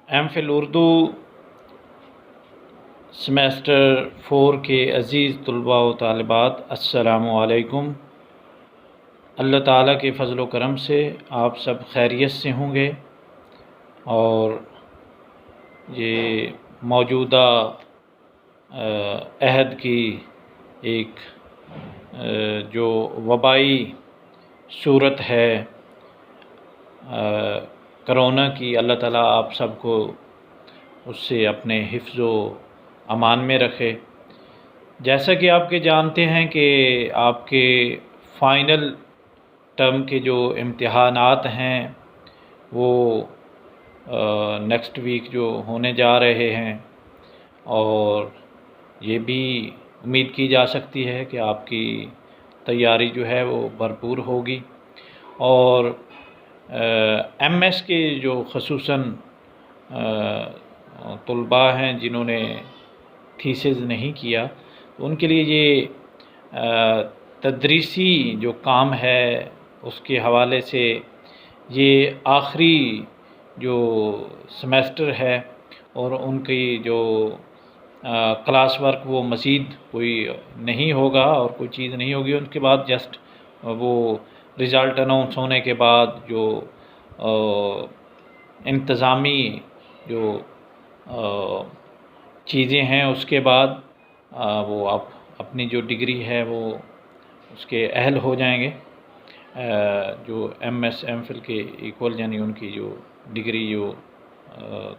M Phil Urdu semester 4 کے عزیز طلباء و طالبات، السلام علیکم۔ اللہ تعالیٰ کے فضل و کرم سے آپ سب خیریت سے ہوں گے، اور یہ موجودہ عہد کی ایک جو وبائی صورت ہے کرونا کی، اللہ تعالیٰ آپ سب کو اس سے اپنے حفظ و امان میں رکھے۔ جیسا کہ آپ کے جانتے ہیں کہ آپ کے فائنل ٹرم کے جو امتحانات ہیں وہ نیکسٹ ویک جو ہونے جا رہے ہیں، اور یہ بھی امید کی جا سکتی ہے کہ آپ کی تیاری جو ہے وہ بھرپور ہوگی، اور ایم ایس کے جو خصوصاً طلباء ہیں جنہوں نے تھیسز نہیں کیا، تو ان کے لیے یہ تدریسی جو کام ہے اس کے حوالے سے یہ آخری جو سمیسٹر ہے، اور ان کی جو کلاس ورک وہ مزید کوئی نہیں ہوگا اور کوئی چیز نہیں ہوگی۔ ان کے بعد جسٹ وہ رزلٹ اناؤنس ہونے کے بعد جو انتظامی جو چیزیں ہیں اس کے بعد وہ آپ اپنی جو ڈگری ہے وہ اس کے اہل ہو جائیں گے، جو ایم ایس ایم فل کے ایکول، یعنی ان کی جو ڈگری جو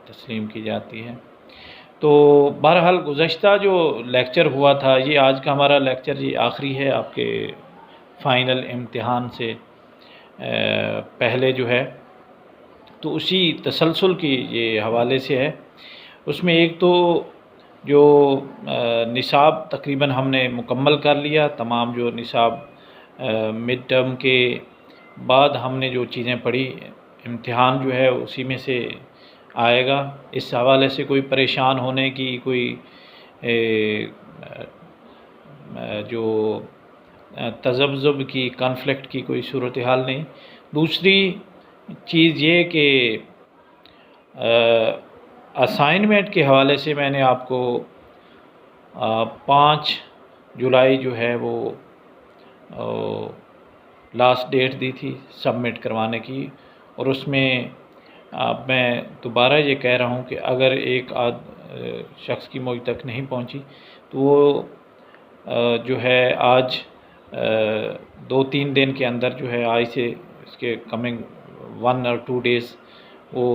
تسلیم کی جاتی ہے۔ تو بہرحال گزشتہ جو لیکچر ہوا تھا، یہ آج کا ہمارا لیکچر یہ آخری ہے آپ کے فائنل امتحان سے پہلے جو ہے، تو اسی تسلسل کی یہ حوالے سے ہے۔ اس میں ایک تو جو نصاب تقریباً ہم نے مکمل کر لیا، تمام جو نصاب مڈ ٹرم کے بعد ہم نے جو چیزیں پڑھی، امتحان جو ہے اسی میں سے آئے گا۔ اس حوالے سے کوئی پریشان ہونے کی، کوئی جو تذبذب کی، کانفلکٹ کی کوئی صورتحال نہیں۔ دوسری چیز یہ کہ اسائنمنٹ کے حوالے سے میں نے آپ کو 5 جولائی جو ہے وہ لاسٹ ڈیٹ دی تھی سبمٹ کروانے کی، اور اس میں میں دوبارہ یہ کہہ رہا ہوں کہ اگر ایک شخص کی مجھ تک نہیں پہنچی تو وہ جو ہے آج 2-3 دن کے اندر جو ہے آج سے اس کے کمنگ 1 اور 2 ڈیز وہ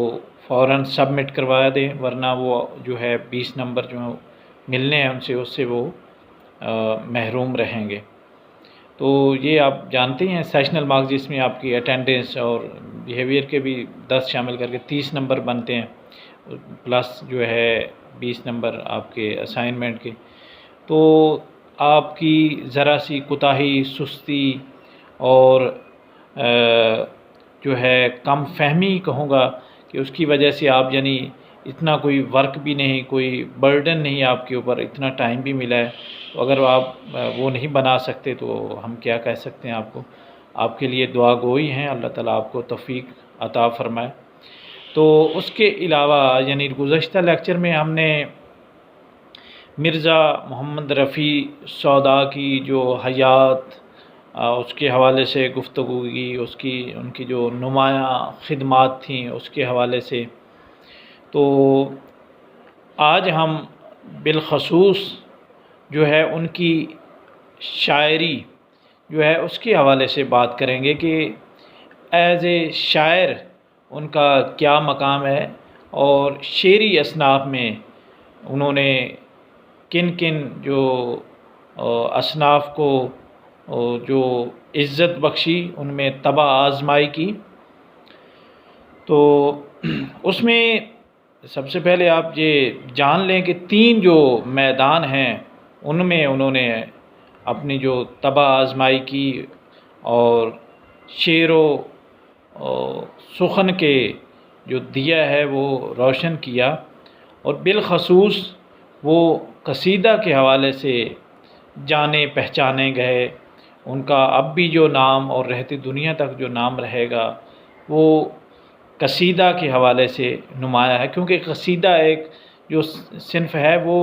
فوراً سبمٹ کروایا دیں، ورنہ وہ جو ہے 20 نمبر جو ملنے ہیں ان سے، اس سے وہ محروم رہیں گے۔ تو یہ آپ جانتے ہیں سیشنل مارکس جس میں آپ کی اٹینڈنس اور بیہیویئر کے بھی 10 شامل کر کے 30 نمبر بنتے ہیں، پلس جو ہے 20 نمبر آپ کے اسائنمنٹ کے۔ تو آپ کی ذرا سی کوتاہی، سستی اور جو ہے کم فہمی کہوں گا کہ اس کی وجہ سے آپ یعنی اتنا کوئی ورک بھی نہیں، کوئی برڈن نہیں آپ کے اوپر، اتنا ٹائم بھی ملا ہے، تو اگر آپ وہ نہیں بنا سکتے تو ہم کیا کہہ سکتے ہیں آپ کو۔ آپ کے لیے دعا گوئی ہیں، اللہ تعالیٰ آپ کو توفیق عطا فرمائے۔ تو اس کے علاوہ یعنی گزشتہ لیکچر میں ہم نے مرزا محمد رفیع سودا کی جو حیات، اس کے حوالے سے گفتگو کی، ان کی جو نمایاں خدمات تھیں اس کے حوالے سے۔ تو آج ہم بالخصوص جو ہے ان کی شاعری جو ہے اس کے حوالے سے بات کریں گے کہ ایز اے شاعر ان کا کیا مقام ہے، اور شعری اصناف میں انہوں نے کن کن جو اصناف کو جو عزت بخشی، ان میں طبع آزمائی کی۔ تو اس میں سب سے پہلے آپ یہ جان لیں کہ 3 جو میدان ہیں ان میں انہوں نے اپنی جو طبع آزمائی کی، اور شعر و سخن کے جو دیا ہے وہ روشن کیا، اور بالخصوص وہ قصیدہ کے حوالے سے جانے پہچانے گئے۔ ان کا اب بھی جو نام اور رہتی دنیا تک جو نام رہے گا وہ قصیدہ کے حوالے سے نمایاں ہے، کیونکہ قصیدہ ایک جو صنف ہے وہ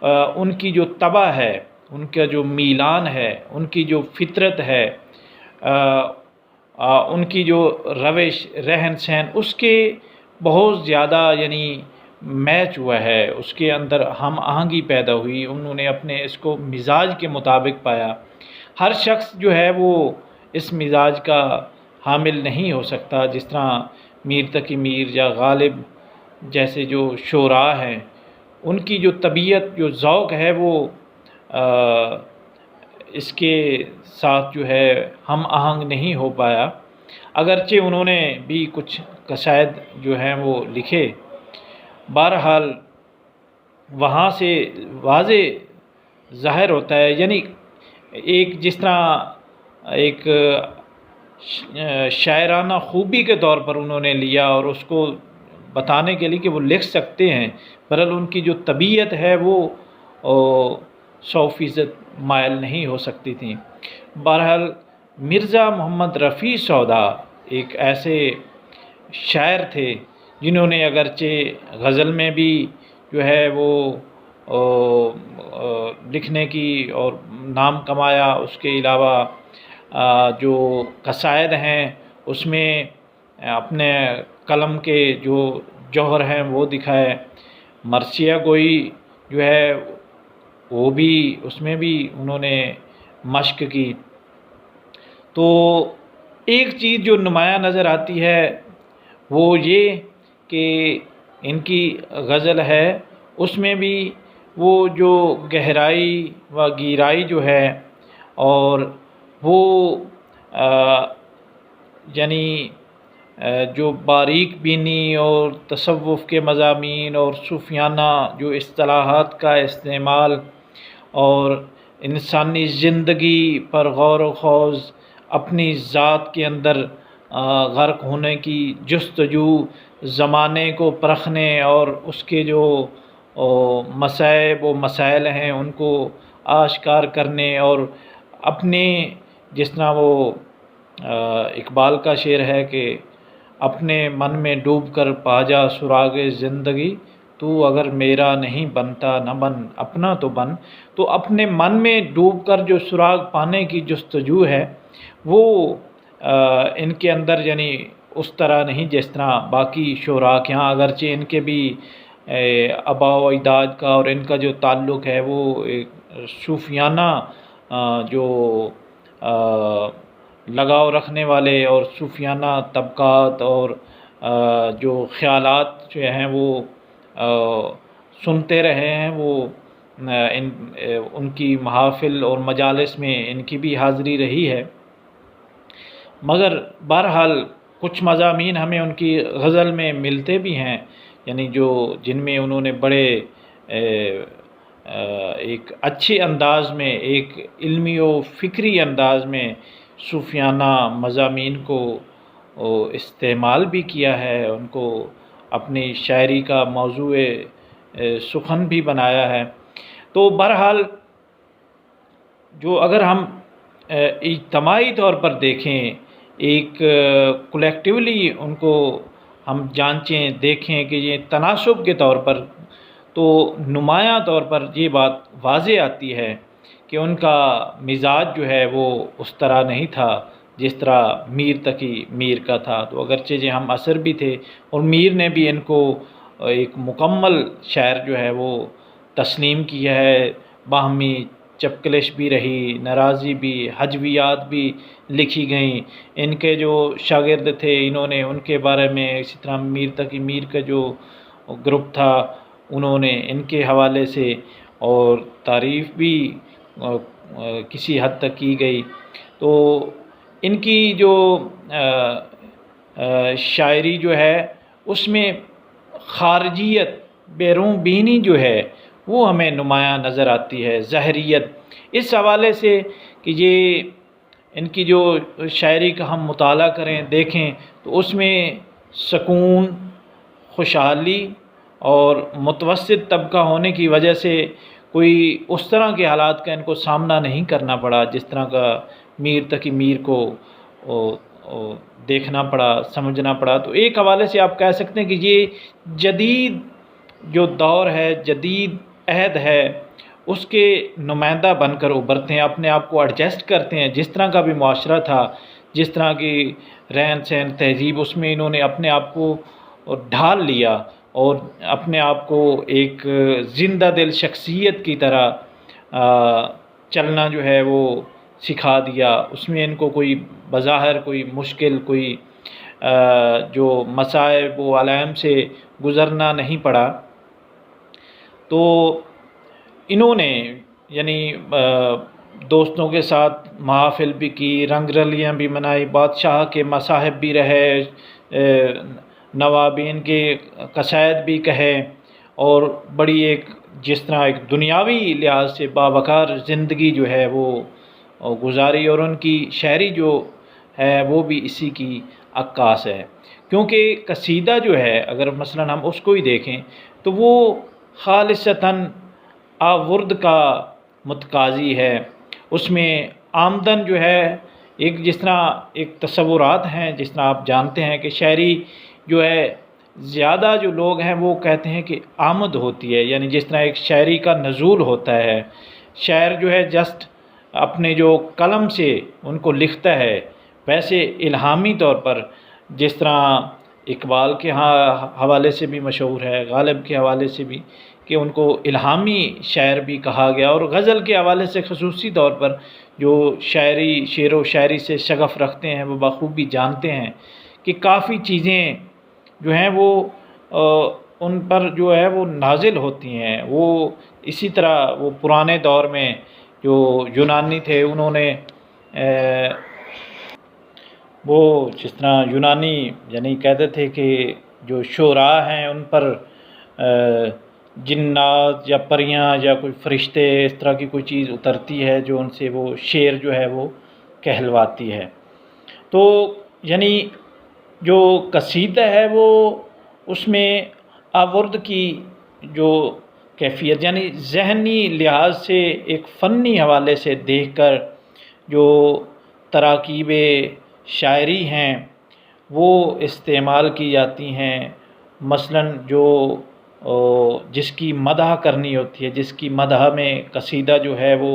ان کی جو طبع ہے، ان کا جو میلان ہے، ان کی جو فطرت ہے، ان کی جو روش رہن سہن، اس کے بہت زیادہ یعنی میچ ہوا ہے، اس کے اندر ہم آہنگی پیدا ہوئی، انہوں نے اپنے اس کو مزاج کے مطابق پایا۔ ہر شخص جو ہے وہ اس مزاج کا حامل نہیں ہو سکتا، جس طرح میر تقی میر یا غالب جیسے جو شعراء ہیں، ان کی جو طبیعت جو ذوق ہے وہ اس کے ساتھ جو ہے ہم آہنگ نہیں ہو پایا، اگرچہ انہوں نے بھی کچھ قصائد جو ہیں وہ لکھے۔ بہرحال وہاں سے واضح ظاہر ہوتا ہے، یعنی ایک جس طرح ایک شاعرانہ خوبی کے طور پر انہوں نے لیا اور اس کو بتانے کے لیے کہ وہ لکھ سکتے ہیں، بہرحال ان کی جو طبیعت ہے وہ 100% مائل نہیں ہو سکتی تھی۔ بہرحال مرزا محمد رفیع سودا ایک ایسے شاعر تھے جنہوں نے اگرچہ غزل میں بھی جو ہے وہ لکھنے کی اور نام کمایا، اس کے علاوہ جو قصائد ہیں اس میں اپنے قلم کے جو جوہر ہیں وہ دکھائے۔ مرثیہ گوئی جو ہے وہ بھی اس میں بھی انہوں نے مشق کی۔ تو ایک چیز جو نمایاں نظر آتی ہے وہ یہ کہ ان کی غزل ہے اس میں بھی وہ جو گہرائی و گیرائی جو ہے اور وہ یعنی جو باریک بینی اور تصوف کے مضامین اور صوفیانہ جو اصطلاحات کا استعمال اور انسانی زندگی پر غور و خوض، اپنی ذات کے اندر غرق ہونے کی جستجو، زمانے کو پرکھنے اور اس کے جو مصائب و مسائل ہیں ان کو آشکار کرنے، اور اپنے جس طرح وہ اقبال کا شعر ہے کہ اپنے من میں ڈوب کر پا جا سراغ زندگی، تو اگر میرا نہیں بنتا نہ بن اپنا تو بن۔ تو اپنے من میں ڈوب کر جو سراغ پانے کی جستجو ہے وہ ان کے اندر یعنی اس طرح نہیں جس طرح باقی شعراء کے ہاں، اگرچہ ان کے بھی آباء و اجداد کا اور ان کا جو تعلق ہے وہ ایک صوفیانہ جو لگاؤ رکھنے والے اور صوفیانہ طبقات اور جو خیالات جو ہیں وہ سنتے رہے ہیں، وہ ان کی محافل اور مجالس میں ان کی بھی حاضری رہی ہے۔ مگر بہرحال کچھ مضامین ہمیں ان کی غزل میں ملتے بھی ہیں، یعنی جو جن میں انہوں نے بڑے ایک اچھے انداز میں، ایک علمی و فکری انداز میں صوفیانہ مضامین کو استعمال بھی کیا ہے، ان کو اپنی شاعری کا موضوع سخن بھی بنایا ہے۔ تو بہرحال جو اگر ہم اجتماعی طور پر دیکھیں، ایک کلیکٹیولی ان کو ہم جانچیں دیکھیں کہ یہ تناسب کے طور پر، تو نمایاں طور پر یہ بات واضح آتی ہے کہ ان کا مزاج جو ہے وہ اس طرح نہیں تھا جس طرح میر تقی میر کا تھا۔ تو اگرچہ ہم اثر بھی تھے اور میر نے بھی ان کو ایک مکمل شاعر جو ہے وہ تسلیم کیا ہے، باہمی چپکلش بھی رہی، ناراضی بھی، ہجویات بھی لکھی گئیں۔ ان کے جو شاگرد تھے انہوں نے ان کے بارے میں، اسی طرح میر تقی میر کا جو گروپ تھا انہوں نے ان کے حوالے سے اور تعریف بھی کسی حد تک کی گئی۔ تو ان کی جو شاعری جو ہے اس میں خارجیت، بیرون بینی جو ہے وہ ہمیں نمایاں نظر آتی ہے، ظاہریت، اس حوالے سے کہ یہ ان کی جو شاعری کا ہم مطالعہ کریں دیکھیں تو اس میں سکون، خوشحالی اور متوسط طبقہ ہونے کی وجہ سے کوئی اس طرح کے حالات کا ان کو سامنا نہیں کرنا پڑا جس طرح کا میر تقی میر کو دیکھنا پڑا، سمجھنا پڑا۔ تو ایک حوالے سے آپ کہہ سکتے ہیں کہ یہ جدید جو دور ہے، جدید عہد ہے، اس کے نمائندہ بن کر ابھرتے ہیں، اپنے آپ کو ایڈجسٹ کرتے ہیں۔ جس طرح کا بھی معاشرہ تھا، جس طرح کی رہن سہن تہذیب، اس میں انہوں نے اپنے آپ کو ڈھال لیا اور اپنے آپ کو ایک زندہ دل شخصیت کی طرح چلنا جو ہے وہ سکھا دیا۔ اس میں ان کو کوئی بظاہر کوئی مشکل، کوئی جو مصائب و علائم سے گزرنا نہیں پڑا۔ تو انہوں نے یعنی دوستوں کے ساتھ محافل بھی کی، رنگ رلیاں بھی منائی، بادشاہ کے مصاحب بھی رہے، نوابین کے قصائد بھی کہے، اور بڑی ایک جس طرح ایک دنیاوی لحاظ سے باوقار زندگی جو ہے وہ گزاری، اور ان کی شاعری جو ہے وہ بھی اسی کی عکاس ہے۔ کیونکہ قصیدہ جو ہے، اگر مثلا ہم اس کو ہی دیکھیں تو وہ خالصتاً آورد کا متقاضی ہے۔ اس میں آمدن جو ہے ایک جس طرح ایک تصورات ہیں، جس طرح آپ جانتے ہیں کہ شاعری جو ہے زیادہ جو لوگ ہیں وہ کہتے ہیں کہ آمد ہوتی ہے، یعنی جس طرح ایک شاعری کا نزول ہوتا ہے، شاعر جو ہے جسٹ اپنے جو قلم سے ان کو لکھتا ہے، ویسے الہامی طور پر جس طرح اقبال کے حوالے سے بھی مشہور ہے، غالب کے حوالے سے بھی، کہ ان کو الہامی شاعر بھی کہا گیا، اور غزل کے حوالے سے خصوصی طور پر جو شعر و شاعری سے شغف رکھتے ہیں وہ بخوبی جانتے ہیں کہ کافی چیزیں جو ہیں وہ ان پر جو ہے وہ نازل ہوتی ہیں۔ وہ اسی طرح وہ پرانے دور میں جو یونانی تھے، انہوں نے وہ جس طرح یونانی یعنی کہتے تھے کہ جو شعراء ہیں ان پر جنات یا پریاں یا کوئی فرشتے اس طرح کی کوئی چیز اترتی ہے جو ان سے وہ شعر جو ہے وہ کہلواتی ہے۔ تو یعنی جو قصیدہ ہے وہ اس میں آورد کی جو کیفیت، یعنی ذہنی لحاظ سے ایک فنی حوالے سے دیکھ کر جو تراکیب شاعری ہیں وہ استعمال کی جاتی ہیں۔ مثلاً جو جس کی مدح کرنی ہوتی ہے، جس کی مدح میں قصیدہ جو ہے وہ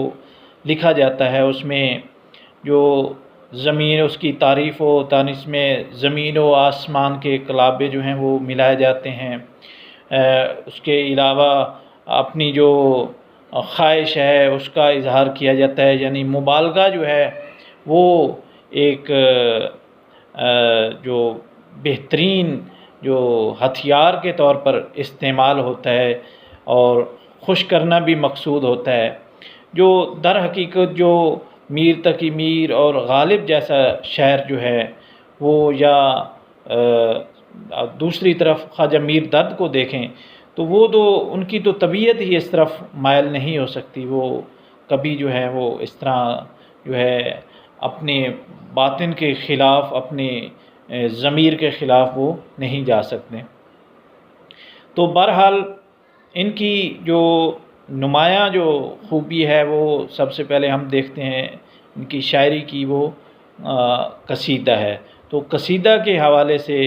لکھا جاتا ہے، اس میں جو زمین اس کی تعریف و تانیث میں زمین و آسمان کے کلابے جو ہیں وہ ملائے جاتے ہیں۔ اس کے علاوہ اپنی جو خواہش ہے اس کا اظہار کیا جاتا ہے، یعنی مبالغہ جو ہے وہ ایک جو بہترین جو ہتھیار کے طور پر استعمال ہوتا ہے، اور خوش کرنا بھی مقصود ہوتا ہے۔ جو در حقیقت جو میر تقی میر اور غالب جیسا شاعر جو ہے وہ، یا دوسری طرف خواجہ میر درد کو دیکھیں تو وہ تو ان کی تو طبیعت ہی اس طرف مائل نہیں ہو سکتی، وہ کبھی جو ہے وہ اس طرح جو ہے اپنے باطن کے خلاف، اپنے ضمیر کے خلاف وہ نہیں جا سکتے۔ تو بہرحال ان کی جو نمایاں جو خوبی ہے وہ سب سے پہلے ہم دیکھتے ہیں ان کی شاعری کی وہ قصیدہ ہے۔ تو قصیدہ کے حوالے سے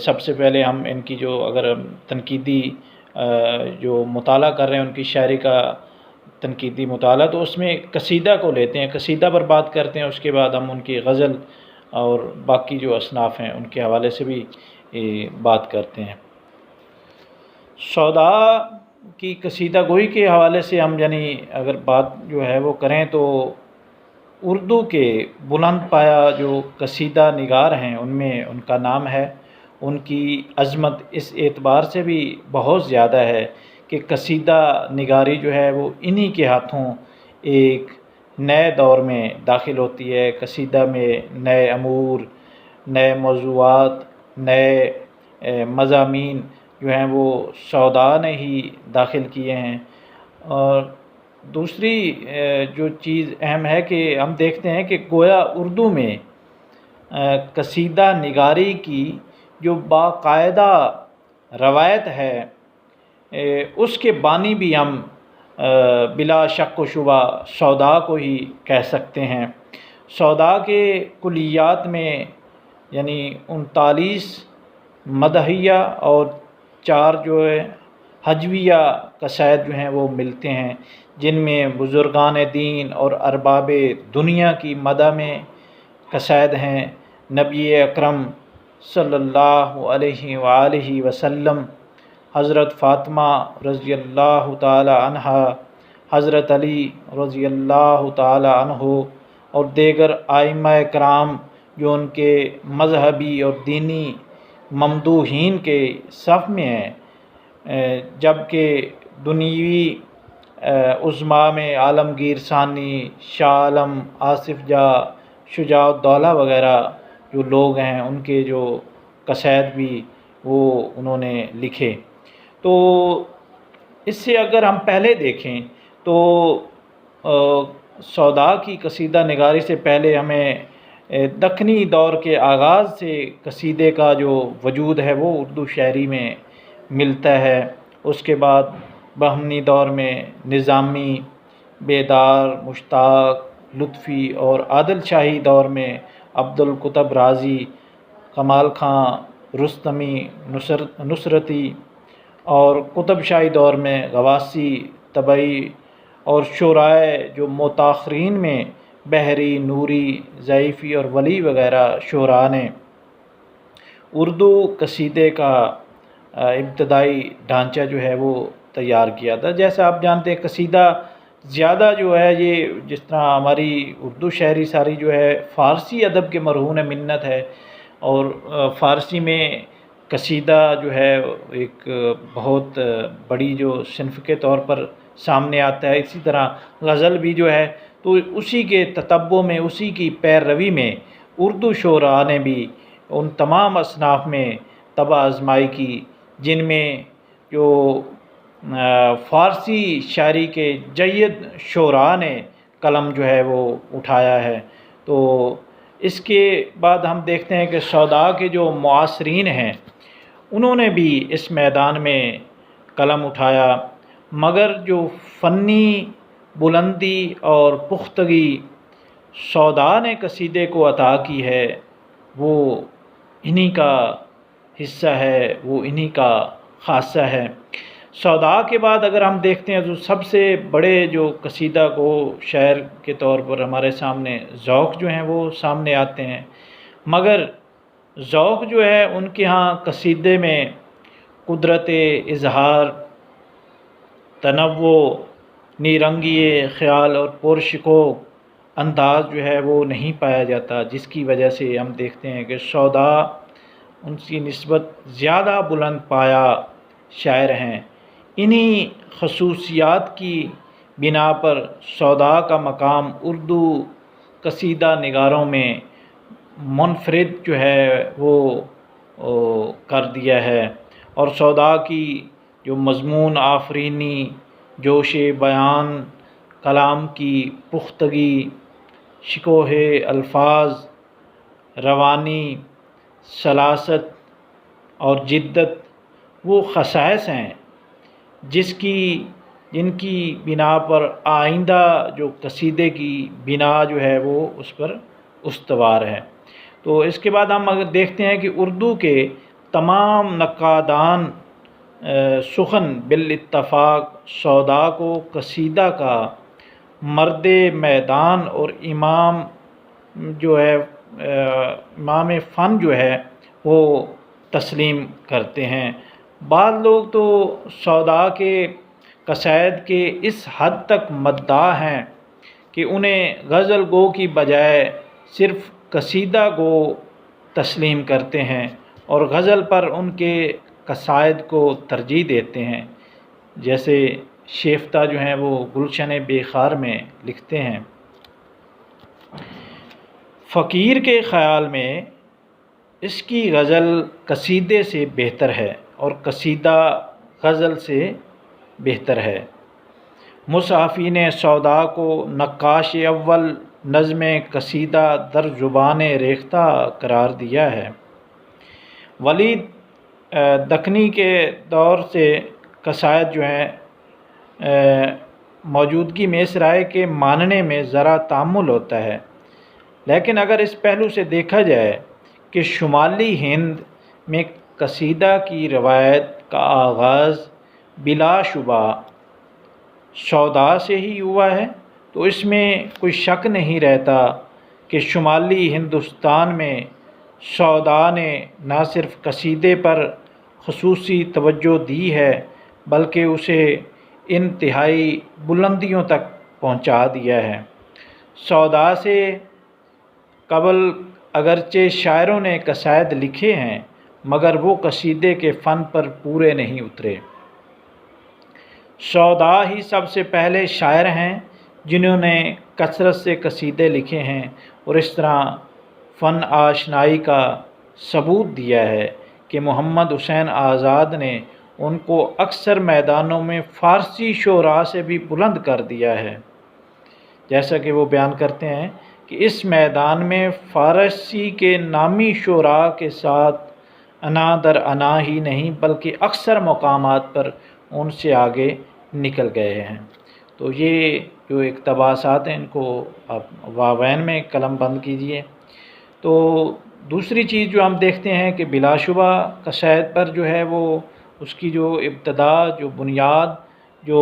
سب سے پہلے ہم ان کی جو اگر تنقیدی جو مطالعہ کر رہے ہیں ان کی شاعری کا تنقیدی مطالعہ، تو اس میں قصیدہ کو لیتے ہیں، قصیدہ پر بات کرتے ہیں، اس کے بعد ہم ان کی غزل اور باقی جو اصناف ہیں ان کے حوالے سے بھی بات کرتے ہیں۔ سودا کی قصیدہ گوئی کے حوالے سے ہم یعنی اگر بات جو ہے وہ کریں تو اردو کے بلند پایہ جو قصیدہ نگار ہیں ان میں ان کا نام ہے۔ ان کی عظمت اس اعتبار سے بھی بہت زیادہ ہے کہ قصیدہ نگاری جو ہے وہ انہی کے ہاتھوں ایک نئے دور میں داخل ہوتی ہے۔ قصیدہ میں نئے امور، نئے موضوعات، نئے مضامین جو ہیں وہ سودا نے ہی داخل کیے ہیں۔ اور دوسری جو چیز اہم ہے کہ ہم دیکھتے ہیں کہ گویا اردو میں قصیدہ نگاری کی جو باقاعدہ روایت ہے اس کے بانی بھی ہم بلا شک و شبہ سودا کو ہی کہہ سکتے ہیں۔ سودا کے کلیات میں یعنی 39 مدحیہ اور 4 جو ہے ہجویہ قصائد جو ہیں وہ ملتے ہیں، جن میں بزرگان دین اور ارباب دنیا کی مدح میں قصائد ہیں۔ نبی اکرم صلی اللہ علیہ وآلہ وسلم، حضرت فاطمہ رضی اللہ تعالی عنہا، حضرت علی رضی اللہ تعالی عنہ اور دیگر ائمہ کرام جو ان کے مذہبی اور دینی ممدوحین کے صف میں ہیں، جبکہ دنیوی عظماء میں عالمگیر ثانی، شاہ عالم، آصف جاہ، شجاع الدولہ وغیرہ جو لوگ ہیں، ان کے جو قصائد بھی وہ انہوں نے لکھے۔ تو اس سے اگر ہم پہلے دیکھیں تو سودا کی قصیدہ نگاری سے پہلے ہمیں دکنی دور کے آغاز سے قصیدے کا جو وجود ہے وہ اردو شاعری میں ملتا ہے۔ اس کے بعد بہمنی دور میں نظامی، بیدار، مشتاق، لطفی اور عادل شاہی دور میں عبدالقطب رازی، کمال خاں، رستمی، نصرتی، اور قطب شاہی دور میں غواصی، طبعی اور شعرائے جو متاخرین میں بحری، نوری، ضعیفی اور ولی وغیرہ شعراء نے اردو قصیدے کا ابتدائی ڈھانچہ جو ہے وہ تیار کیا تھا۔ جیسا آپ جانتے ہیں قصیدہ زیادہ جو ہے یہ جس طرح ہماری اردو شاعری ساری جو ہے فارسی ادب کے مرہون منت ہے، اور فارسی میں قصیدہ جو ہے ایک بہت بڑی جو صنف کے طور پر سامنے آتا ہے۔ اسی طرح غزل بھی جو ہے تو اسی کے تتبع میں، اسی کی پیروی میں اردو شعراء نے بھی ان تمام اصناف میں طبع آزمائی کی جن میں جو فارسی شاعری کے جید شعراء نے قلم جو ہے وہ اٹھایا ہے۔ تو اس کے بعد ہم دیکھتے ہیں کہ سودا کے جو معاصرین ہیں انہوں نے بھی اس میدان میں قلم اٹھایا، مگر جو فنی بلندی اور پختگی سودا نے قصیدے کو عطا کی ہے وہ انہی کا حصہ ہے، وہ انہی کا خاصہ ہے۔ سودا کے بعد اگر ہم دیکھتے ہیں تو سب سے بڑے جو قصیدہ کو شاعر کے طور پر ہمارے سامنے ذوق جو ہیں وہ سامنے آتے ہیں، مگر ذوق جو ہے ان کے ہاں قصیدے میں قدرت اظہار، تنوع، نیرنگی خیال اور پرشکوک انداز جو ہے وہ نہیں پایا جاتا، جس کی وجہ سے ہم دیکھتے ہیں کہ سودا ان کی نسبت زیادہ بلند پایا شاعر ہیں۔ انہی خصوصیات کی بنا پر سودا کا مقام اردو قصیدہ نگاروں میں منفرد جو ہے وہ کر دیا ہے، اور سودا کی جو مضمون آفرینی، جوش بیان، کلام کی پختگی، شکوہ الفاظ، روانی، سلاست اور جدت وہ خصائص ہیں جن کی بنا پر آئندہ جو قصیدے کی بنا جو ہے وہ اس پر استوار ہے۔ تو اس کے بعد ہم اگر دیکھتے ہیں کہ اردو کے تمام نقادان سخن بالاتفاق سودا کو قصیدہ کا مرد میدان اور امام جو ہے امام فن جو ہے وہ تسلیم کرتے ہیں۔ بعض لوگ تو سودا کے قصائد کے اس حد تک مداح ہیں کہ انہیں غزل گو کی بجائے صرف قصیدہ گو تسلیم کرتے ہیں، اور غزل پر ان کے قصائد کو ترجیح دیتے ہیں، جیسے شیفتہ جو ہیں وہ گلشن بے خار میں لکھتے ہیں: فقیر کے خیال میں اس کی غزل قصیدے سے بہتر ہے اور قصیدہ غزل سے بہتر ہے۔ مصحفین سودا کو نقاش اول نظم قصیدہ در زبان ریختہ قرار دیا ہے۔ ولید دکنی کے دور سے قصائد جو ہیں موجودگی میں اس رائے کے ماننے میں ذرا تامل ہوتا ہے لیکن اگر اس پہلو سے دیکھا جائے کہ شمالی ہند میں قصیدہ کی روایت کا آغاز بلا شبہ سودا سے ہی ہوا ہے، تو اس میں کوئی شک نہیں رہتا کہ شمالی ہندوستان میں سودا نے نہ صرف قصیدے پر خصوصی توجہ دی ہے بلکہ اسے انتہائی بلندیوں تک پہنچا دیا ہے۔ سودا سے قبل اگرچہ شاعروں نے قصائد لکھے ہیں مگر وہ قصیدے کے فن پر پورے نہیں اترے۔ سودا ہی سب سے پہلے شاعر ہیں جنہوں نے کثرت سے قصیدے لکھے ہیں اور اس طرح فن آشنائی کا ثبوت دیا ہے کہ محمد حسین آزاد نے ان کو اکثر میدانوں میں فارسی شعراء سے بھی بلند کر دیا ہے، جیسا کہ وہ بیان کرتے ہیں کہ اس میدان میں فارسی کے نامی شعراء کے ساتھ انا در انا ہی نہیں بلکہ اکثر مقامات پر ان سے آگے نکل گئے ہیں۔ تو یہ جو اقتباسات ہیں ان کو آپ واوین میں قلم بند کیجئے۔ تو دوسری چیز جو ہم دیکھتے ہیں کہ بلا شبہ قصائد پر جو ہے وہ اس کی جو ابتدا، جو بنیاد، جو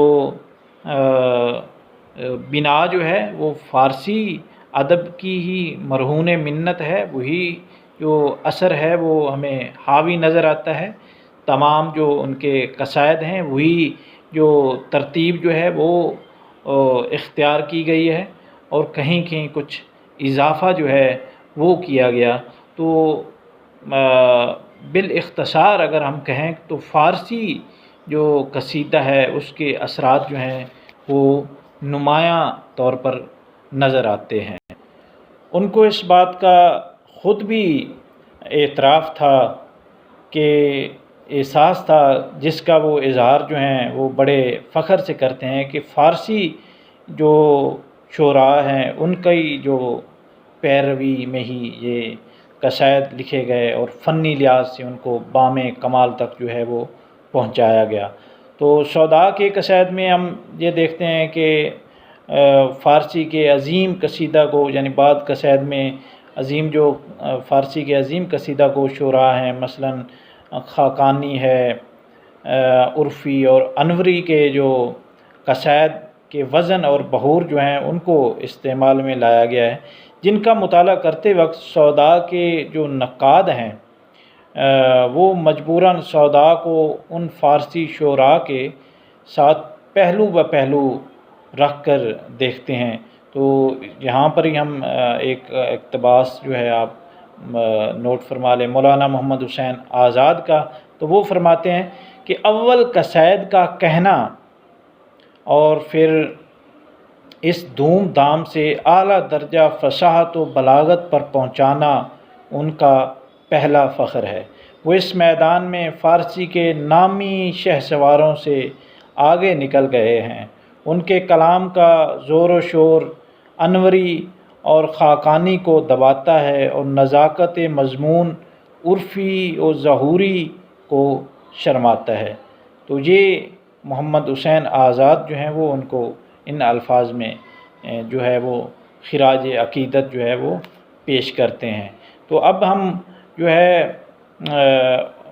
بنا جو ہے وہ فارسی ادب کی ہی مرہون منت ہے، وہی جو اثر ہے وہ ہمیں حاوی نظر آتا ہے۔ تمام جو ان کے قصائد ہیں وہی جو ترتیب جو ہے وہ اختیار کی گئی ہے اور کہیں کہیں کچھ اضافہ جو ہے وہ کیا گیا۔ تو بالاختصار اگر ہم کہیں تو فارسی جو قصیدہ ہے اس کے اثرات جو ہیں وہ نمایاں طور پر نظر آتے ہیں۔ ان کو اس بات کا خود بھی اعتراف تھا کہ احساس تھا جس کا وہ اظہار جو ہیں وہ بڑے فخر سے کرتے ہیں کہ فارسی جو شعراء ہیں ان کی جو پیروی میں ہی یہ قصائد لکھے گئے اور فنی لحاظ سے ان کو بام کمال تک جو ہے وہ پہنچایا گیا۔ تو سودا کے قصائد میں ہم یہ دیکھتے ہیں کہ فارسی کے عظیم قصیدہ کو یعنی بعض قصائد میں عظیم جو فارسی کے عظیم قصیدہ کو شعراء ہیں مثلاً خاقانی ہے، عرفی اور انوری کے جو قصائد کے وزن اور بحور جو ہیں ان کو استعمال میں لایا گیا ہے، جن کا مطالعہ کرتے وقت سودا کے جو نقاد ہیں وہ مجبوراً سودا کو ان فارسی شعراء کے ساتھ پہلو بہ پہلو رکھ کر دیکھتے ہیں۔ تو یہاں پر ہی ہم ایک اقتباس جو ہے آپ نوٹ فرما لیں مولانا محمد حسین آزاد کا، تو وہ فرماتے ہیں کہ اول قصائد کا کہنا اور پھر اس دھوم دھام سے اعلیٰ درجہ فصاحت و بلاغت پر پہنچانا ان کا پہلا فخر ہے۔ وہ اس میدان میں فارسی کے نامی شہسواروں سے آگے نکل گئے ہیں۔ ان کے کلام کا زور و شور انوری اور خاقانی کو دباتا ہے اور نزاکت مضمون عرفی و ظہوری کو شرماتا ہے۔ تو یہ محمد حسین آزاد جو ہیں وہ ان کو ان الفاظ میں جو ہے وہ خراج عقیدت جو ہے وہ پیش کرتے ہیں۔ تو اب ہم جو ہے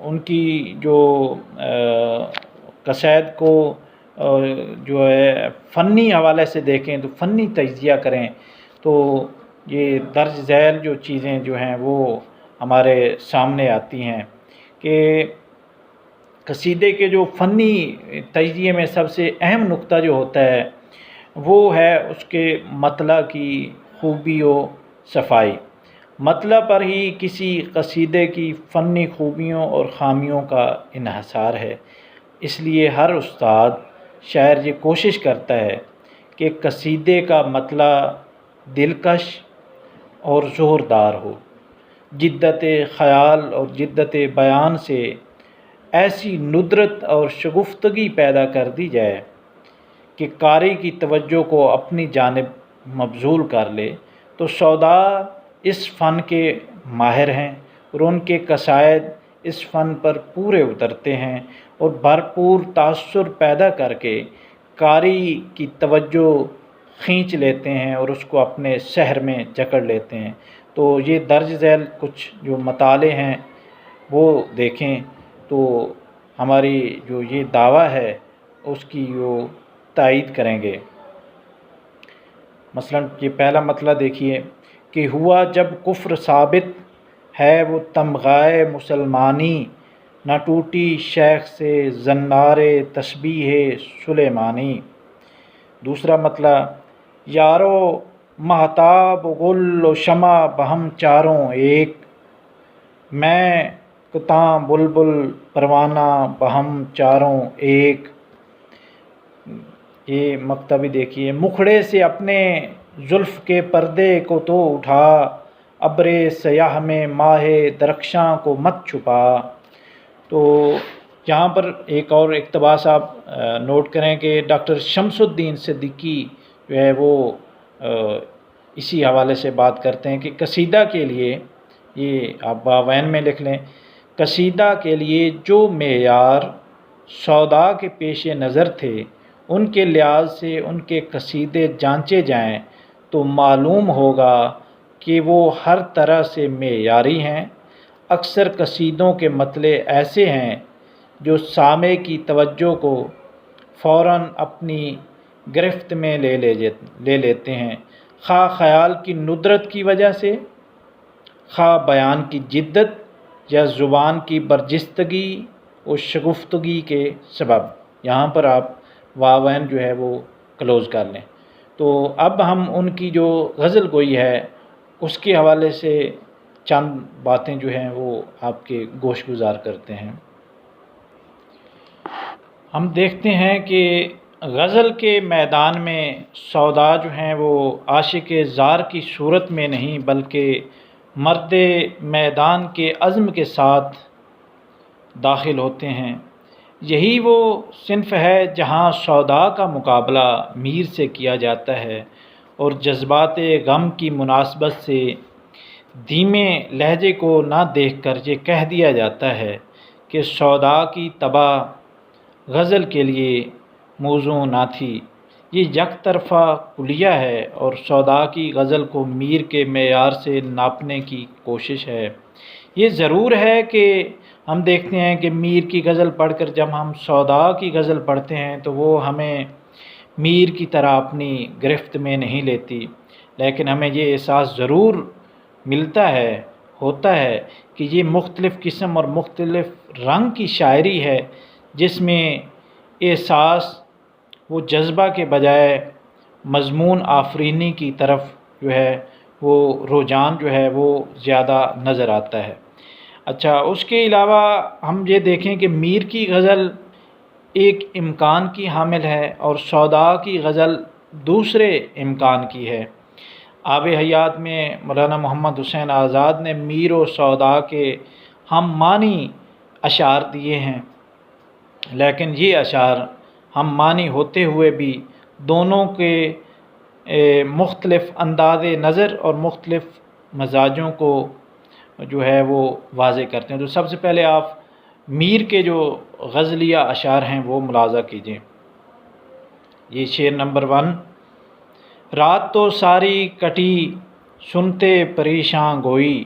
ان کی جو قصائد کو جو ہے فنی حوالے سے دیکھیں تو فنی تجزیہ کریں تو یہ درج ذیل جو چیزیں جو ہیں وہ ہمارے سامنے آتی ہیں کہ قصیدے کے جو فنی تجزیے میں سب سے اہم نقطہ جو ہوتا ہے وہ ہے اس کے مطلع کی خوبی و صفائی۔ مطلع پر ہی کسی قصیدے کی فنی خوبیوں اور خامیوں کا انحصار ہے۔ اس لیے ہر استاد شاعر یہ کوشش کرتا ہے کہ قصیدے کا مطلع دلکش اور زوردار ہو، جدت خیال اور جدت بیان سے ایسی ندرت اور شگفتگی پیدا کر دی جائے کہ قاری کی توجہ کو اپنی جانب مبذول کر لے۔ تو سودا اس فن کے ماہر ہیں اور ان کے قصائد اس فن پر پورے اترتے ہیں اور بھرپور تاثر پیدا کر کے قاری کی توجہ کھینچ لیتے ہیں اور اس کو اپنے شہر میں جکڑ لیتے ہیں۔ تو یہ درج ذیل کچھ جو مطالعے ہیں وہ دیکھیں تو ہماری جو یہ دعویٰ ہے اس کی وہ تائید کریں گے۔ مثلا یہ پہلا مطلب دیکھیے کہ ہوا جب کفر ثابت ہے وہ تمغائے مسلمانی، نہ ٹوٹی شیخ سے زنار تسبیح سلیمانی۔ دوسرا مطلب یارو مہتاب و گل و شمع بہم چاروں ایک، میں کتاں بلبل پروانہ بہم چاروں ایک۔ یہ مکتبی دیکھیے مکھڑے سے اپنے زلف کے پردے کو تو اٹھا، ابر سیاہ میں ماہ درخشاں کو مت چھپا۔ تو یہاں پر ایک اور اقتباس آپ نوٹ کریں کہ ڈاکٹر شمس الدین صدیقی جو ہے وہ اسی حوالے سے بات کرتے ہیں کہ قصیدہ کے لیے، یہ آپ باوین میں لکھ لیں، قصیدہ کے لیے جو معیار سودا کے پیش نظر تھے ان کے لحاظ سے ان کے قصیدے جانچے جائیں تو معلوم ہوگا کہ وہ ہر طرح سے معیاری ہیں۔ اکثر قصیدوں کے مطلع ایسے ہیں جو سامع کی توجہ کو فوراً اپنی گرفت میں لے لیتے ہیں، خواہ خیال کی ندرت کی وجہ سے، خواہ بیان کی جدت یا زبان کی برجستگی و شگفتگی کے سبب۔ یہاں پر آپ واوین جو ہے وہ کلوز کر لیں۔ تو اب ہم ان کی جو غزل گوئی ہے اس کے حوالے سے چند باتیں جو ہیں وہ آپ کے گوش گزار کرتے ہیں۔ ہم دیکھتے ہیں کہ غزل کے میدان میں سودا جو ہیں وہ عاشق زار کی صورت میں نہیں بلکہ مرد میدان کے عزم کے ساتھ داخل ہوتے ہیں۔ یہی وہ صنف ہے جہاں سودا کا مقابلہ میر سے کیا جاتا ہے اور جذبات غم کی مناسبت سے دھیمے لہجے کو نہ دیکھ کر یہ کہہ دیا جاتا ہے کہ سودا کی طبع غزل کے لیے موزوں نہ تھی۔ یہ یک طرفہ کلیہ ہے اور سودا کی غزل کو میر کے معیار سے ناپنے کی کوشش ہے۔ یہ ضرور ہے کہ ہم دیکھتے ہیں کہ میر کی غزل پڑھ کر جب ہم سودا کی غزل پڑھتے ہیں تو وہ ہمیں میر کی طرح اپنی گرفت میں نہیں لیتی، لیکن ہمیں یہ احساس ضرور ہوتا ہے کہ یہ مختلف قسم اور مختلف رنگ کی شاعری ہے جس میں احساس وہ جذبہ کے بجائے مضمون آفرینی کی طرف جو ہے وہ رجحان جو ہے وہ زیادہ نظر آتا ہے۔ اچھا، اس کے علاوہ ہم یہ دیکھیں کہ میر کی غزل ایک امکان کی حامل ہے اور سودا کی غزل دوسرے امکان کی ہے۔ آب حیات میں مولانا محمد حسین آزاد نے میر و سودا کے ہم معنی اشعار دیے ہیں، لیکن یہ اشعار ہم معنی ہوتے ہوئے بھی دونوں کے مختلف انداز نظر اور مختلف مزاجوں کو جو ہے وہ واضح کرتے ہیں۔ تو سب سے پہلے آپ میر کے جو غزلیہ اشعار ہیں وہ ملاحظہ کیجئے۔ یہ شعر نمبر 1، رات تو ساری کٹی سنتے پریشاں گوئی،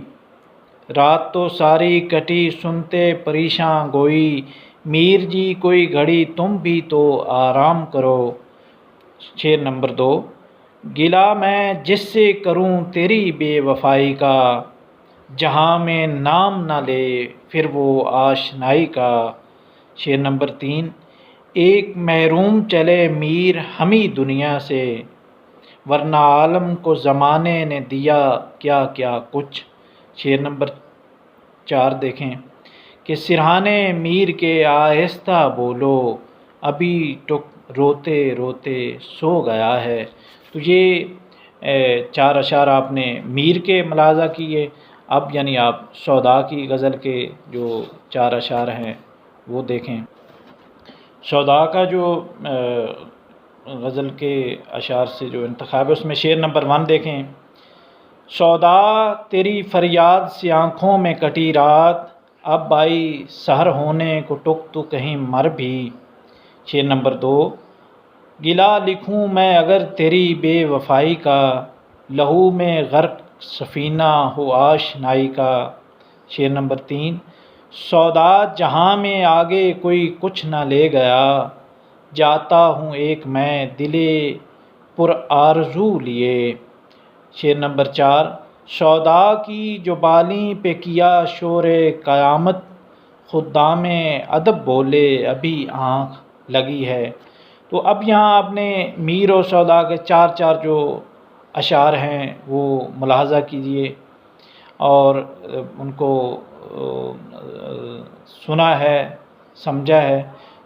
رات تو ساری کٹی سنتے پریشاں گوئی، میر جی کوئی گھڑی تم بھی تو آرام کرو۔ شعر نمبر 2، گلہ میں جس سے کروں تیری بے وفائی کا، جہاں میں نام نہ لے پھر وہ آشنائی کا۔ شعر نمبر 3، ایک محروم چلے میر ہمیں دنیا سے، ورنہ عالم کو زمانے نے دیا کیا کیا کچھ۔ شعر نمبر 4 دیکھیں کہ سرہانے میر کے آہستہ بولو، ابھی روتے روتے سو گیا ہے۔ تو یہ 4 اشعار آپ نے میر کے ملاحظہ کیے۔ اب یعنی آپ سودا کی غزل کے جو 4 اشعار ہیں وہ دیکھیں۔ سودا کا جو غزل کے اشعار سے جو انتخاب ہے اس میں شعر نمبر 1 دیکھیں، سودا تیری فریاد سے آنکھوں میں کٹی رات، اب آئی سحر ہونے کو ٹک تو کہیں مر بھی۔ شعر نمبر 2، گلا لکھوں میں اگر تیری بے وفائی کا، لہو میں غرق سفینہ ہو آشنائی کا۔ شعر نمبر 3، سودا جہاں میں آگے کوئی کچھ نہ لے گیا، جاتا ہوں ایک میں دلے پر آرزو لیے۔ شعر نمبر 4، سودا کی جو بالیں پہ کیا شور قیامت، خدام ادب بولے ابھی آنکھ لگی ہے۔ تو اب یہاں آپ نے میر و سودا کے چار جو اشعار ہیں وہ ملاحظہ کیجئے اور ان کو سنا ہے، سمجھا ہے۔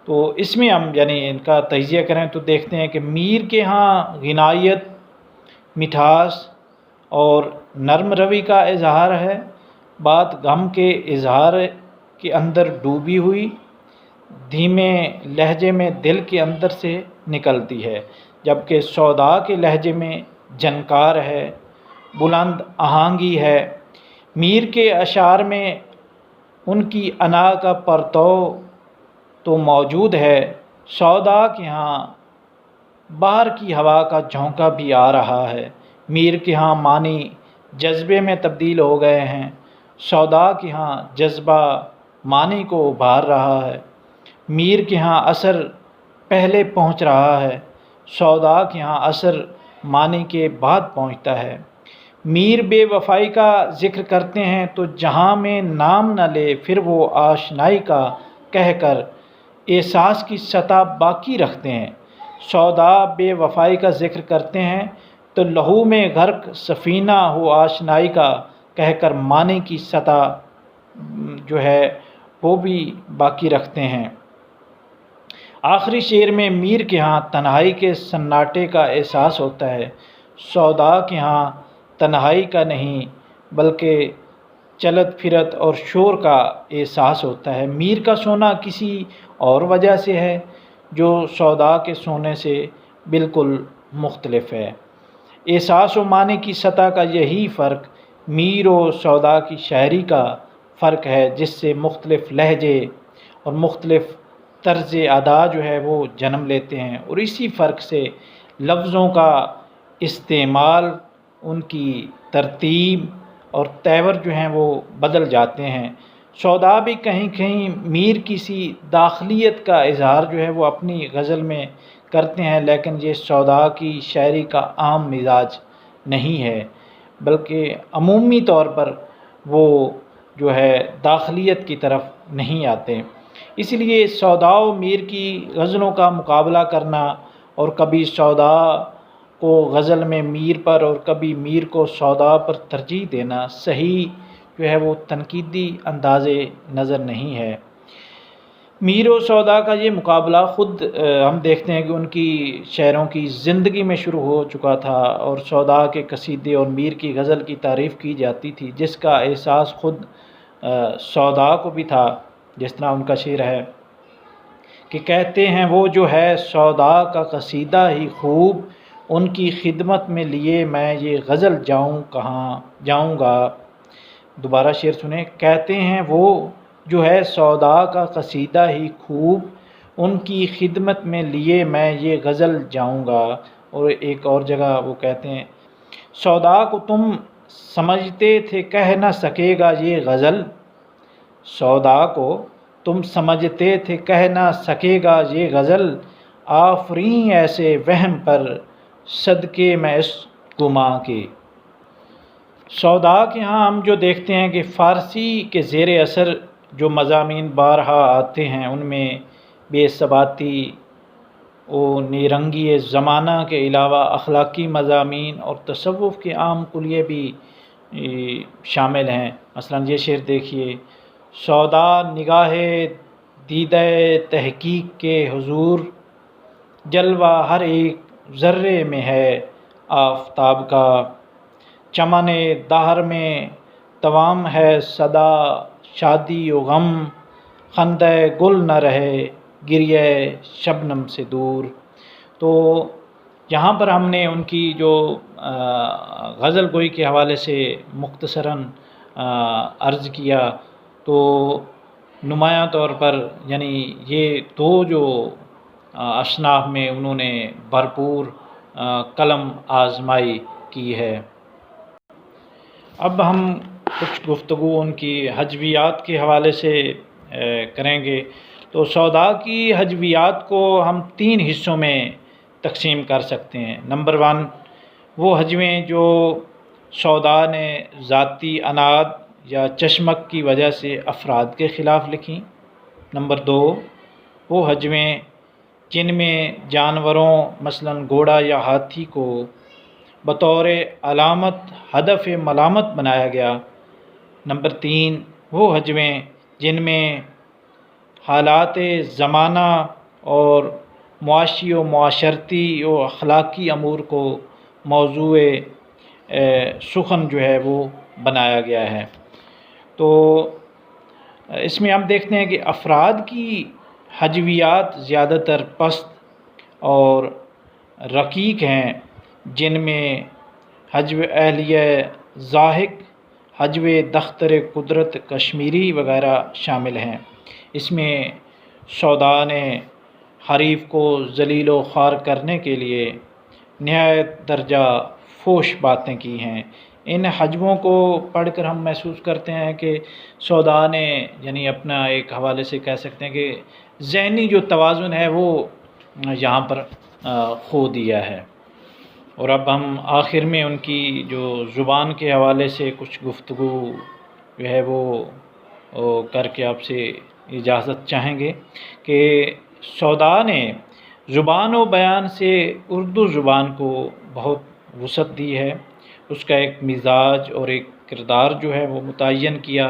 تو اس میں ہم یعنی ان کا تجزیہ کریں تو دیکھتے ہیں کہ میر کے ہاں غنائیت، مٹھاس اور نرم روی کا اظہار ہے، بات غم کے اظہار کے اندر ڈوبی ہوئی دھیمے لہجے میں دل کے اندر سے نکلتی ہے، جبکہ سودا کے لہجے میں جنکار ہے، بلند آہنگی ہے۔ میر کے اشعار میں ان کی انا کا پرتو تو موجود ہے، سودا کے ہاں باہر کی ہوا کا جھونکا بھی آ رہا ہے۔ میر کے ہاں معنی جذبے میں تبدیل ہو گئے ہیں، سودا کے ہاں جذبہ معنی کو ابھار رہا ہے۔ میر کے ہاں اثر پہلے پہنچ رہا ہے، سودا کے ہاں اثر معنی کے بعد پہنچتا ہے۔ میر بے وفائی کا ذکر کرتے ہیں تو جہاں میں نام نہ لے پھر وہ آشنائی کا کہہ کر احساس کی سطح باقی رکھتے ہیں۔ سودا بے وفائی کا ذکر کرتے ہیں تو لہو میں غرق سفینہ ہو آشنائی کا کہہ کر معنی کی سطح جو ہے وہ بھی باقی رکھتے ہیں۔ آخری شعر میں میر کے ہاں تنہائی کے سناٹے کا احساس ہوتا ہے، سودا کے ہاں تنہائی کا نہیں بلکہ چلت پھرت اور شور کا احساس ہوتا ہے۔ میر کا سونا کسی اور وجہ سے ہے جو سودا کے سونے سے بالکل مختلف ہے۔ احساس و معنی کی سطح کا یہی فرق میر و سودا کی شاعری کا فرق ہے، جس سے مختلف لہجے اور مختلف طرز ادا جو ہے وہ جنم لیتے ہیں، اور اسی فرق سے لفظوں کا استعمال، ان کی ترتیب اور تیور جو ہیں وہ بدل جاتے ہیں۔ سودا بھی کہیں کہیں میر کی سی داخلیت کا اظہار جو ہے وہ اپنی غزل میں کرتے ہیں، لیکن یہ سودا کی شاعری کا عام مزاج نہیں ہے، بلکہ عمومی طور پر وہ جو ہے داخلیت کی طرف نہیں آتے۔ اس لیے سودا و میر کی غزلوں کا مقابلہ کرنا اور کبھی سودا کو غزل میں میر پر اور کبھی میر کو سودا پر ترجیح دینا صحیح جو ہے وہ تنقیدی انداز نظر نہیں ہے۔ میر و سودا کا یہ مقابلہ خود ہم دیکھتے ہیں کہ ان کی شعروں کی زندگی میں شروع ہو چکا تھا، اور سودا کے قصیدے اور میر کی غزل کی تعریف کی جاتی تھی، جس کا احساس خود سودا کو بھی تھا۔ جس طرح ان کا شعر ہے کہ کہتے ہیں وہ جو ہے سودا کا قصیدہ ہی خوب، ان کی خدمت میں لیے میں یہ غزل جاؤں کہاں جاؤں گا۔ دوبارہ شعر سنیں، کہتے ہیں وہ جو ہے سودا کا قصیدہ ہی خوب، ان کی خدمت میں لیے میں یہ غزل جاؤں گا۔ اور ایک اور جگہ وہ کہتے ہیں، سودا کو تم سمجھتے تھے کہہ نہ سکے گا یہ غزل، سودا کو تم سمجھتے تھے کہہ نہ سکے گا یہ غزل، آفریں ایسے وہم پر صدقے میں اس گماں کے۔ سودا کے ہاں ہم جو دیکھتے ہیں کہ فارسی کے زیر اثر جو مضامین بارہا آتے ہیں، ان میں بے ثباتی و نیرنگی زمانہ کے علاوہ اخلاقی مضامین اور تصوف کے عام کلیے بھی شامل ہیں۔ مثلا یہ شعر دیکھیے، سودا نگاہ دیدہ تحقیق کے حضور، جلوہ ہر ایک ذرے میں ہے آفتاب کا، چمن دہر میں توام ہے صدا شادی و غم، خندہ گل نہ رہے گریہ شبنم سے دور۔ تو یہاں پر ہم نے ان کی جو غزل گوئی کے حوالے سے مختصراً عرض کیا، تو نمایاں طور پر یعنی یہ دو جو اصناف میں انہوں نے بھرپور قلم آزمائی کی ہے۔ اب ہم کچھ گفتگو ان کی حجویات کے حوالے سے کریں گے۔ تو سودا کی حجویات کو ہم 3 حصوں میں تقسیم کر سکتے ہیں۔ نمبر 1 وہ حجویں جو سودا نے ذاتی اناد یا چشمک کی وجہ سے افراد کے خلاف لکھیں۔ نمبر 2 وہ حجویں جن میں جانوروں مثلاً گھوڑا یا ہاتھی کو بطور علامت ہدف ملامت بنایا گیا۔ نمبر 3 وہ حجویں جن میں حالات زمانہ اور معاشی و معاشرتی و اخلاقی امور کو موضوع سخن جو ہے وہ بنایا گیا ہے۔ تو اس میں ہم دیکھتے ہیں کہ افراد کی حجویات زیادہ تر پست اور رقیق ہیں، جن میں حجو اہلیہ ضاحک، حجو دختر قدرت کشمیری وغیرہ شامل ہیں۔ اس میں سودا نے حریف کو ذلیل و خوار کرنے کے لیے نہایت درجہ فوش باتیں کی ہیں۔ ان حجووں کو پڑھ کر ہم محسوس کرتے ہیں کہ سودا نے یعنی اپنا ایک حوالے سے کہہ سکتے ہیں کہ ذہنی جو توازن ہے وہ یہاں پر کھو دیا ہے۔ اور اب ہم آخر میں ان کی جو زبان کے حوالے سے کچھ گفتگو جو ہے وہ کر کے آپ سے اجازت چاہیں گے کہ سودا نے زبان و بیان سے اردو زبان کو بہت وسعت دی ہے۔ اس کا ایک مزاج اور ایک کردار جو ہے وہ متعین کیا،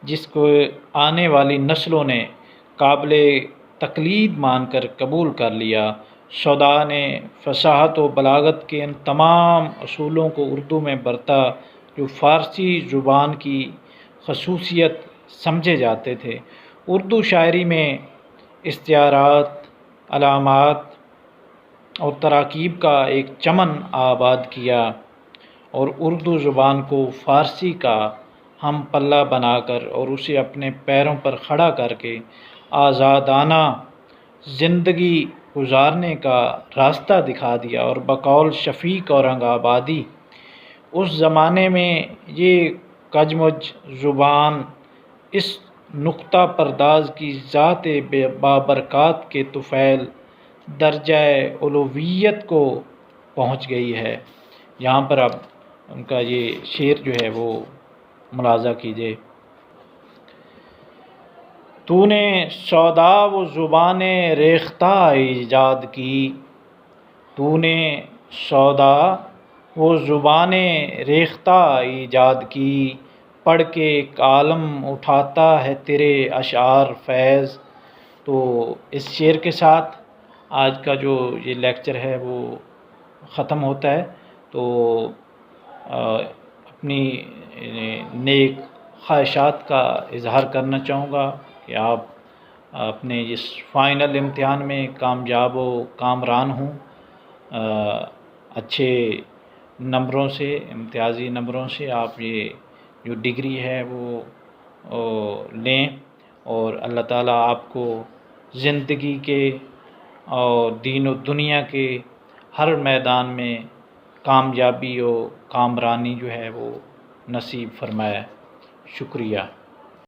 جس کو آنے والی نسلوں نے قابل تقلید مان کر قبول کر لیا۔ سودا نے فصاحت و بلاغت کے ان تمام اصولوں کو اردو میں برتا جو فارسی زبان کی خصوصیت سمجھے جاتے تھے۔ اردو شاعری میں استعارات، علامات اور تراکیب کا ایک چمن آباد کیا اور اردو زبان کو فارسی کا ہم پلہ بنا کر اور اسے اپنے پیروں پر کھڑا کر کے آزادانہ زندگی گزارنے کا راستہ دکھا دیا۔ اور بقول شفیق اورنگ آبادی اس زمانے میں یہ کجمج زبان اس نقطہ پرداز کی ذات بابرکات کے طفیل درجہ الوہیت کو پہنچ گئی ہے۔ یہاں پر اب ان کا یہ شعر جو ہے وہ ملاحظہ کیجیے۔ تو نے سودا و زبان ریختہ ایجاد کی، تو نے سودا و زبان ریختہ ایجاد کی، پڑھ کے ایک عالم اٹھاتا ہے تیرے اشعار فیض۔ تو اس شعر کے ساتھ آج کا جو یہ لیکچر ہے وہ ختم ہوتا ہے۔ تو اپنی نیک خواہشات کا اظہار کرنا چاہوں گا کہ آپ اپنے اس فائنل امتحان میں کامیاب و کامران ہوں، اچھے نمبروں سے، امتیازی نمبروں سے آپ یہ جو ڈگری ہے وہ لیں، اور اللہ تعالیٰ آپ کو زندگی کے اور دین و دنیا کے ہر میدان میں کامیابی و کامرانی جو ہے وہ نصیب فرمائے۔ شکریہ۔